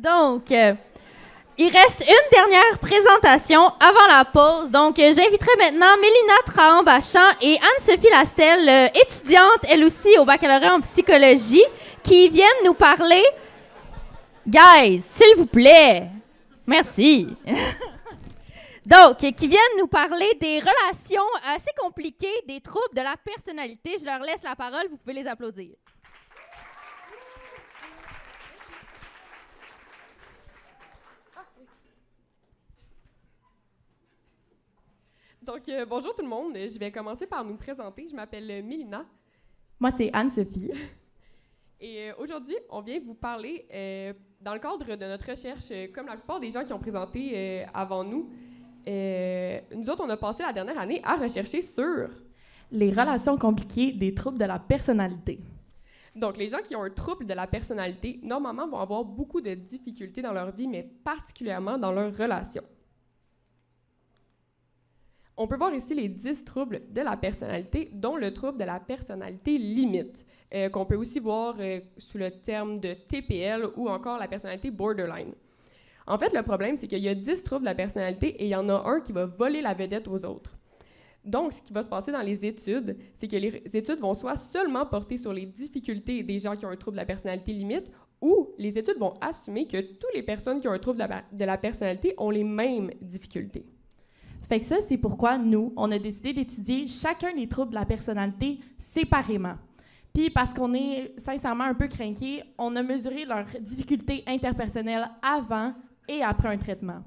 Donc, il reste une dernière présentation avant la pause. Donc, j'inviterai maintenant Mélina Trahan-Bachand et Anne-Sophie Lasselle, étudiante, elle aussi, au baccalauréat en psychologie, qui viennent nous parler... Guys, s'il vous plaît. Merci. Donc, qui viennent nous parler des relations assez compliquées, des troubles de la personnalité. Je leur laisse la parole, vous pouvez les applaudir. Donc, bonjour tout le monde. Je vais commencer par nous présenter. Je m'appelle Mélina. Moi, c'est Anne-Sophie. Et aujourd'hui, on vient vous parler, dans le cadre de notre recherche, comme la plupart des gens qui ont présenté avant nous, nous autres, on a passé la dernière année à rechercher sur... les relations compliquées des troubles de la personnalité. Donc, les gens qui ont un trouble de la personnalité, normalement, vont avoir beaucoup de difficultés dans leur vie, mais particulièrement dans leurs relations. On peut voir ici les 10 troubles de la personnalité, dont le trouble de la personnalité limite, qu'on peut aussi voir sous le terme de TPL ou encore la personnalité borderline. En fait, le problème, c'est qu'il y a 10 troubles de la personnalité et il y en a un qui va voler la vedette aux autres. Donc, ce qui va se passer dans les études, c'est que les études vont soit seulement porter sur les difficultés des gens qui ont un trouble de la personnalité limite, ou les études vont assumer que toutes les personnes qui ont un trouble de la personnalité ont les mêmes difficultés. Fait que ça, c'est pourquoi nous, on a décidé d'étudier chacun des troubles de la personnalité séparément. Puis parce qu'on est sincèrement un peu crinqués, on a mesuré leurs difficultés interpersonnelles avant et après un traitement.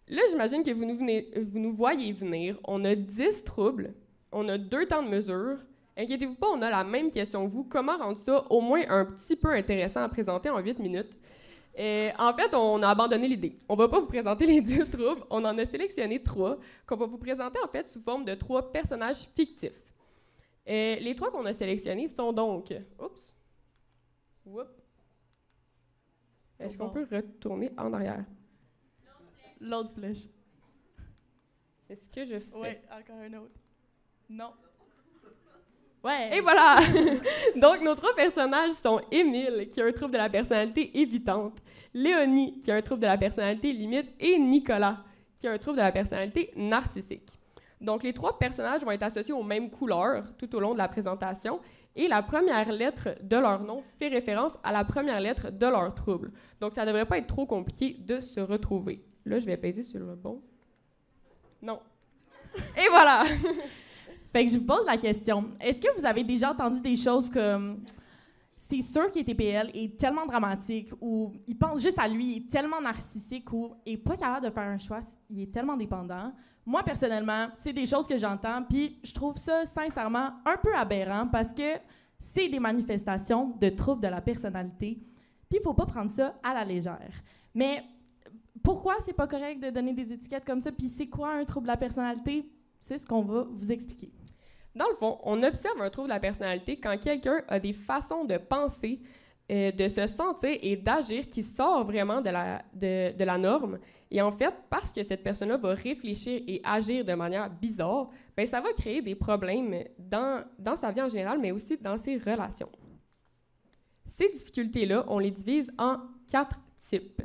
Là, j'imagine que vous nous voyez venir. On a 10 troubles, on a 2 temps de mesure. Inquiétez-vous pas, on a la même question que vous. Comment rendre ça au moins un petit peu intéressant à présenter en 8 minutes? En fait, on a abandonné l'idée. On ne va pas vous présenter les 10 troubles, on en a sélectionné 3 qu'on va vous présenter en fait sous forme de 3 personnages fictifs. Les 3 qu'on a sélectionnés sont donc... Oups! Whoop. Est-ce qu'on peut retourner en arrière? L'autre flèche. C'est ce que je fais. Oui, encore un autre. Non. Ouais. Et voilà! Donc, nos 3 personnages sont Émile, qui a un trouble de la personnalité évitante, Léonie, qui a un trouble de la personnalité limite, et Nicolas, qui a un trouble de la personnalité narcissique. Donc, les 3 personnages vont être associés aux mêmes couleurs tout au long de la présentation, et la première lettre de leur nom fait référence à la première lettre de leur trouble. Donc, ça ne devrait pas être trop compliqué de se retrouver. Là, je vais peser sur le bon. Non. Et voilà! Fait que je vous pose la question, est-ce que vous avez déjà entendu des choses comme « c'est sûr que TPL est tellement dramatique » ou « il pense juste à lui, il est tellement narcissique » ou « il n'est pas capable de faire un choix, il est tellement dépendant ». Moi, personnellement, c'est des choses que j'entends, puis je trouve ça, sincèrement, un peu aberrant parce que c'est des manifestations de troubles de la personnalité, puis il ne faut pas prendre ça à la légère. Mais pourquoi c'est pas correct de donner des étiquettes comme ça, puis c'est quoi un trouble de la personnalité? C'est ce qu'on va vous expliquer. Dans le fond, on observe un trouble de la personnalité quand quelqu'un a des façons de penser, de se sentir et d'agir qui sortent vraiment de la norme. Et en fait, parce que cette personne-là va réfléchir et agir de manière bizarre, bien, ça va créer des problèmes dans sa vie en général, mais aussi dans ses relations. Ces difficultés-là, on les divise en 4 types.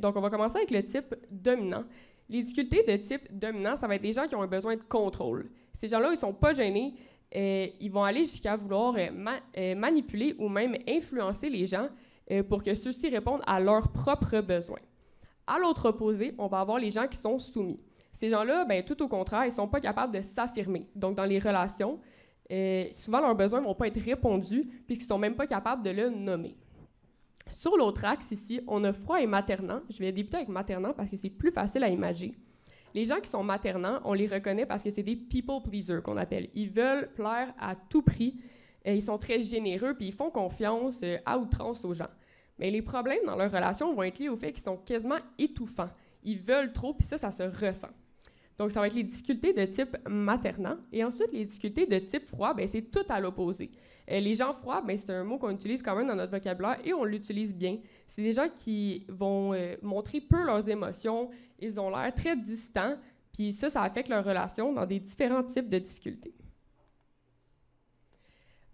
Donc, on va commencer avec le type dominant. Les difficultés de type dominant, ça va être des gens qui ont un besoin de contrôle. Ces gens-là, ils ne sont pas gênés. Ils vont aller jusqu'à vouloir manipuler ou même influencer les gens pour que ceux-ci répondent à leurs propres besoins. À l'autre opposé, on va avoir les gens qui sont soumis. Ces gens-là, ben, tout au contraire, ils ne sont pas capables de s'affirmer. Donc, dans les relations, souvent, leurs besoins ne vont pas être répondus puisqu'ils ne sont même pas capables de le nommer. Sur l'autre axe, ici, on a froid et maternant. Je vais débuter avec maternant parce que c'est plus facile à imager. Les gens qui sont maternants, on les reconnaît parce que c'est des people pleasers qu'on appelle. Ils veulent plaire à tout prix. Ils sont très généreux puis ils font confiance à outrance aux gens. Mais les problèmes dans leur relation vont être liés au fait qu'ils sont quasiment étouffants. Ils veulent trop puis ça se ressent. Donc, ça va être les difficultés de type maternant. Et ensuite, les difficultés de type froid, bien, c'est tout à l'opposé. Les gens froids, bien, c'est un mot qu'on utilise quand même dans notre vocabulaire et on l'utilise bien. C'est des gens qui vont montrer peu leurs émotions, ils ont l'air très distants, puis ça affecte leur relation dans des différents types de difficultés.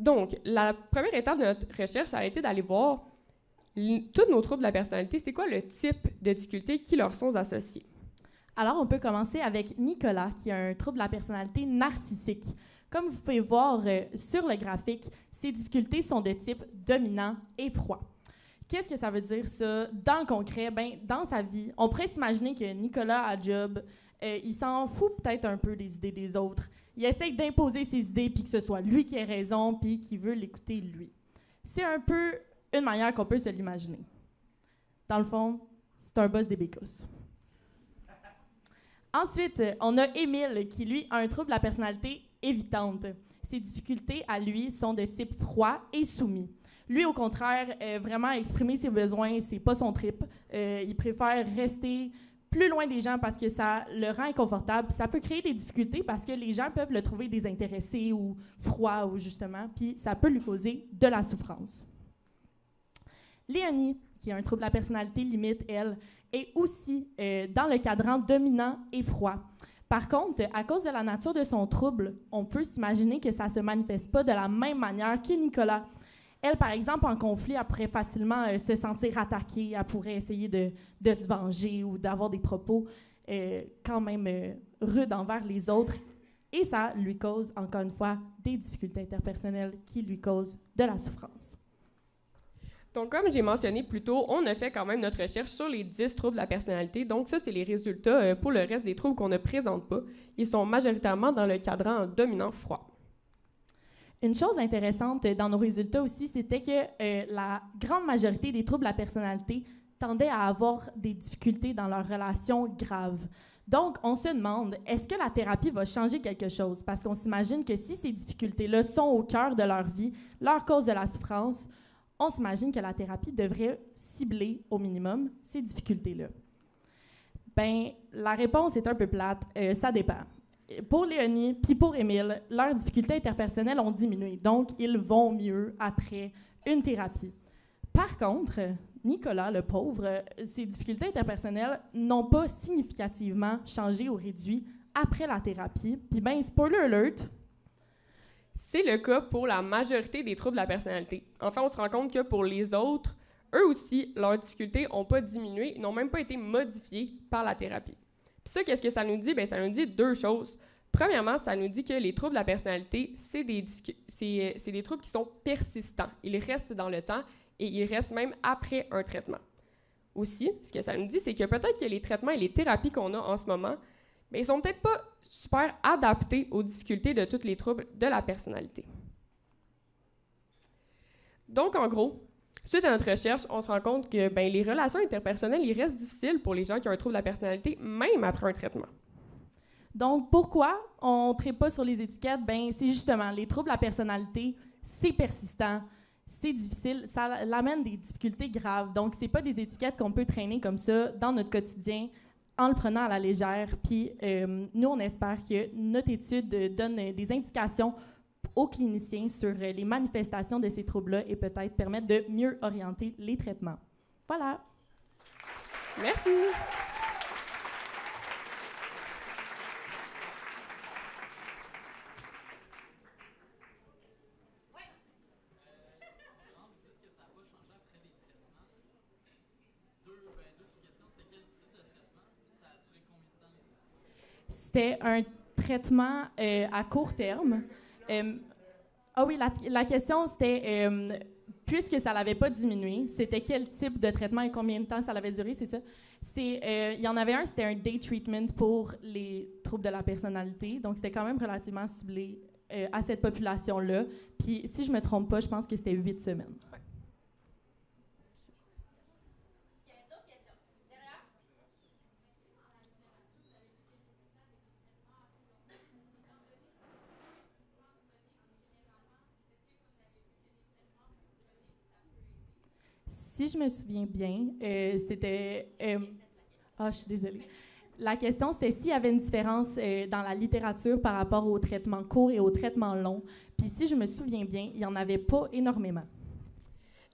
Donc, la première étape de notre recherche, ça a été d'aller voir tous nos troubles de la personnalité, c'est quoi le type de difficultés qui leur sont associés. Alors, on peut commencer avec Nicolas, qui a un trouble de la personnalité narcissique. Comme vous pouvez voir sur le graphique, ses difficultés sont de type dominant et froid. Qu'est-ce que ça veut dire, ça? Dans le concret, dans sa vie, on pourrait s'imaginer que Nicolas, à job, il s'en fout peut-être un peu des idées des autres. Il essaie d'imposer ses idées, puis que ce soit lui qui ait raison, puis qu'il veut l'écouter, lui. C'est un peu une manière qu'on peut se l'imaginer. Dans le fond, c'est un boss des bécosses. Ensuite, on a Émile, qui, lui, a un trouble de la personnalité évitante. Ses difficultés, à lui, sont de type froid et soumis. Lui, au contraire, vraiment exprimer ses besoins, c'est pas son trip. Il préfère rester plus loin des gens parce que ça le rend inconfortable. Puis ça peut créer des difficultés parce que les gens peuvent le trouver désintéressé ou froid, ou justement, puis ça peut lui causer de la souffrance. Léonie, qui a un trouble de la personnalité limite, elle, est aussi dans le cadran dominant et froid. Par contre, à cause de la nature de son trouble, on peut s'imaginer que ça ne se manifeste pas de la même manière que Nicolas. Elle, par exemple, en conflit, elle pourrait facilement se sentir attaquée, elle pourrait essayer de se venger ou d'avoir des propos quand même rudes envers les autres. Et ça lui cause, encore une fois, des difficultés interpersonnelles qui lui causent de la souffrance. Donc, comme j'ai mentionné plus tôt, on a fait quand même notre recherche sur les 10 troubles de la personnalité. Donc, ça, c'est les résultats pour le reste des troubles qu'on ne présente pas. Ils sont majoritairement dans le cadran dominant froid. Une chose intéressante dans nos résultats aussi, c'était que la grande majorité des troubles de la personnalité tendaient à avoir des difficultés dans leurs relations graves. Donc, on se demande, est-ce que la thérapie va changer quelque chose? Parce qu'on s'imagine que si ces difficultés-là sont au cœur de leur vie, leur cause de la souffrance, on s'imagine que la thérapie devrait cibler au minimum ces difficultés-là. La réponse est un peu plate, ça dépend. Pour Léonie puis pour Émile, leurs difficultés interpersonnelles ont diminué, donc ils vont mieux après une thérapie. Par contre, Nicolas, le pauvre, ses difficultés interpersonnelles n'ont pas significativement changé ou réduit après la thérapie. Puis spoiler alert, c'est le cas pour la majorité des troubles de la personnalité. Enfin, on se rend compte que pour les autres, eux aussi, leurs difficultés n'ont pas diminué, n'ont même pas été modifiées par la thérapie. Puis ça, qu'est-ce que ça nous dit? Ça nous dit deux choses. Premièrement, ça nous dit que les troubles de la personnalité, c'est des troubles qui sont persistants. Ils restent dans le temps et ils restent même après un traitement. Aussi, ce que ça nous dit, c'est que peut-être que les traitements et les thérapies qu'on a en ce moment, ils sont peut-être pas super adaptés aux difficultés de tous les troubles de la personnalité. Donc, en gros, suite à notre recherche, on se rend compte que les relations interpersonnelles, ils restent difficiles pour les gens qui ont un trouble de la personnalité, même après un traitement. Donc, pourquoi on ne traite pas sur les étiquettes? C'est justement, les troubles de la personnalité, c'est persistant, c'est difficile, ça amène des difficultés graves. Donc, ce n'est pas des étiquettes qu'on peut traîner comme ça dans notre quotidien en le prenant à la légère. Puis, nous, on espère que notre étude donne des indications aux cliniciens sur les manifestations de ces troubles-là et peut-être permettre de mieux orienter les traitements. Voilà. Merci. C'était un traitement à court terme. Oui, la question, c'était, puisque ça n'avait pas diminué, c'était quel type de traitement et combien de temps ça avait duré, c'est ça? Il y en avait un, c'était un day treatment pour les troubles de la personnalité. Donc, c'était quand même relativement ciblé à cette population-là. Puis, si je ne me trompe pas, je pense que c'était 8 semaines. Ouais. Si je me souviens bien, c'était... je suis désolée. La question, c'était s'il y avait une différence dans la littérature par rapport aux traitements courts et aux traitements longs. Puis si je me souviens bien, il n'y en avait pas énormément.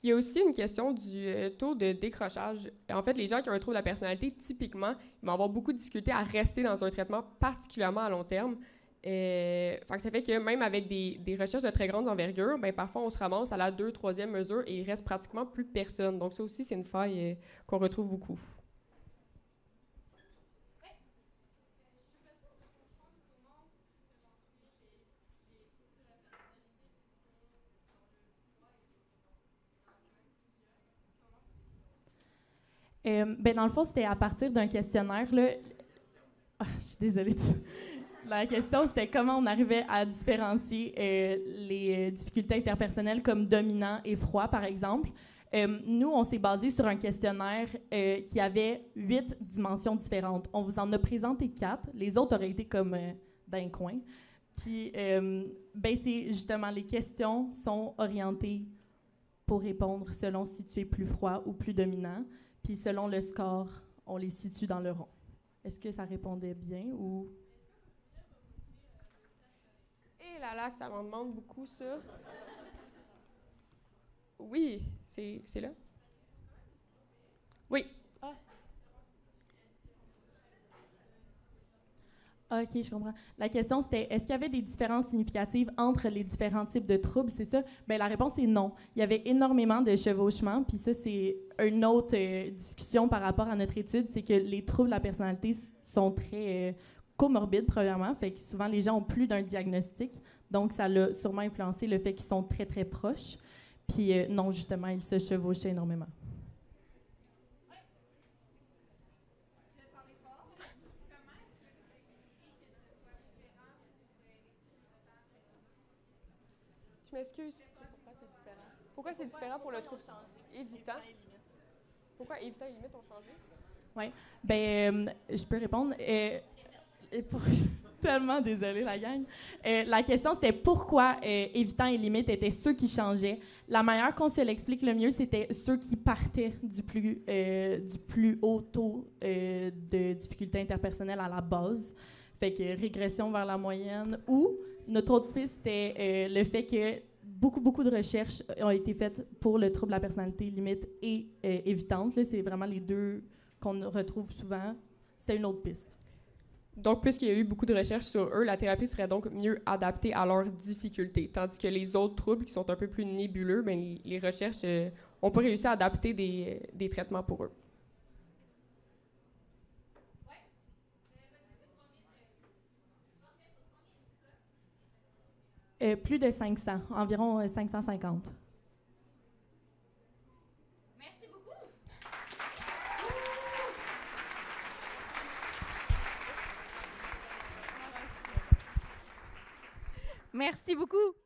Il y a aussi une question du taux de décrochage. En fait, les gens qui ont un trouble de la personnalité, typiquement, ils vont avoir beaucoup de difficultés à rester dans un traitement particulièrement à long terme. Fait que ça fait que même avec des recherches de très grande envergure, ben, parfois on se ramasse à la 2e, 3e mesure et il reste pratiquement plus de personnes. Donc ça aussi, c'est une faille qu'on retrouve beaucoup. Ben dans le fond, c'était à partir d'un questionnaire. Là. Ah, je suis désolée. La question, c'était comment on arrivait à différencier les difficultés interpersonnelles comme dominant et froid, par exemple. Nous, on s'est basé sur un questionnaire qui avait 8 dimensions différentes. On vous en a présenté 4. Les autres auraient été comme d'un coin. Puis, ben, c'est justement, les questions sont orientées pour répondre selon si tu es plus froid ou plus dominant. Puis selon le score, on les situe dans le rond. Est-ce que ça répondait bien ou... Et là, ça m'en demande beaucoup, ça. Oui, c'est là. Oui. OK, je comprends. La question, c'était, est-ce qu'il y avait des différences significatives entre les différents types de troubles, c'est ça? Bien, la réponse est non. Il y avait énormément de chevauchements, puis ça, c'est une autre discussion par rapport à notre étude, c'est que les troubles de la personnalité sont très comorbides, premièrement, fait que souvent, les gens ont plus d'un diagnostic, donc ça l'a sûrement influencé le fait qu'ils sont très, très proches. Puis non, justement, ils se chevauchaient énormément. Je m'excuse. Pourquoi c'est différent pour le trouble évitant? Pourquoi évitant et limite ont changé? Oui. Ben, je peux répondre. Je suis tellement désolée, la gang. La question, c'était pourquoi évitant et limite étaient ceux qui changeaient. La manière qu'on se l'explique le mieux, c'était ceux qui partaient du plus haut taux de difficulté interpersonnelle à la base. Fait que régression vers la moyenne. Ou notre autre piste, c'était le fait que beaucoup de recherches ont été faites pour le trouble de la personnalité limite et évitante. Là, c'est vraiment les deux qu'on retrouve souvent. C'était une autre piste. Donc, puisqu'il y a eu beaucoup de recherches sur eux, la thérapie serait donc mieux adaptée à leurs difficultés. Tandis que les autres troubles qui sont un peu plus nébuleux, ben, les recherches n'ont pas réussi à adapter des traitements pour eux. Plus de 500, environ 550. Merci beaucoup. Merci beaucoup.